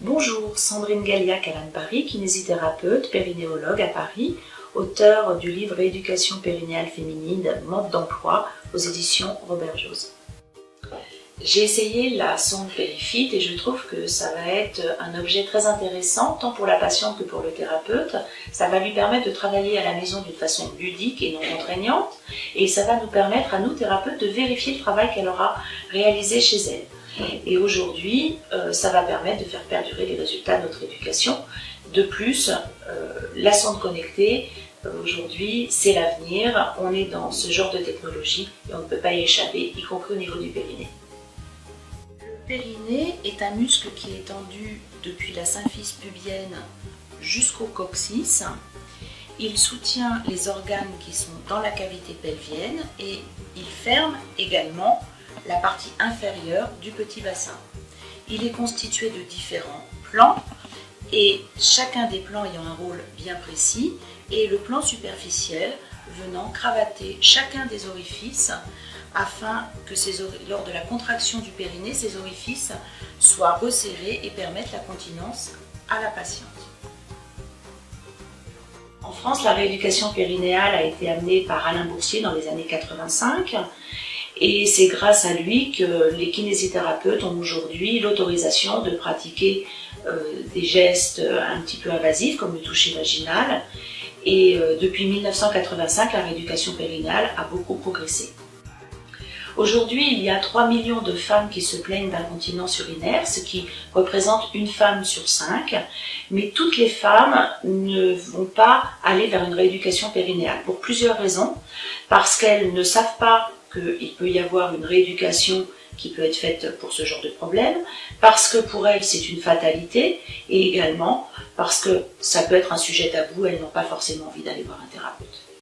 Bonjour, Sandrine Galliac-Alan-Paris, kinésithérapeute, périnéologue à Paris, auteure du livre Éducation périnéale féminine, mode d'emploi aux éditions Robert Jose. J'ai essayé la sonde PériFit et je trouve que ça va être un objet très intéressant tant pour la patiente que pour le thérapeute. Ça va lui permettre de travailler à la maison d'une façon ludique et non contraignante et ça va nous permettre à nous thérapeutes de vérifier le travail qu'elle aura réalisé chez elle. Et aujourd'hui, ça va permettre de faire perdurer les résultats de notre éducation. De plus, la sonde connectée, aujourd'hui, c'est l'avenir. On est dans ce genre de technologie et on ne peut pas y échapper, y compris au niveau du périnée. Le périnée est un muscle qui est tendu depuis la symphyse pubienne jusqu'au coccyx. Il soutient les organes qui sont dans la cavité pelvienne et il ferme également la partie inférieure du petit bassin. Il est constitué de différents plans et chacun des plans ayant un rôle bien précis et le plan superficiel venant cravater chacun des orifices afin que lors de la contraction du périnée, ces orifices soient resserrés et permettent la continence à la patiente. En France, la rééducation périnéale a été amenée par Alain Boursier dans les années 85. Et c'est grâce à lui que les kinésithérapeutes ont aujourd'hui l'autorisation de pratiquer des gestes un petit peu invasifs comme le toucher vaginal. Et depuis 1985, la rééducation périnéale a beaucoup progressé. Aujourd'hui, il y a 3 millions de femmes qui se plaignent d'incontinence urinaire, ce qui représente une femme sur 5. Mais toutes les femmes ne vont pas aller vers une rééducation périnéale pour plusieurs raisons. Parce qu'elles ne savent pas qu'il peut y avoir une rééducation qui peut être faite pour ce genre de problème, parce que pour elles c'est une fatalité, et également parce que ça peut être un sujet tabou, elles n'ont pas forcément envie d'aller voir un thérapeute.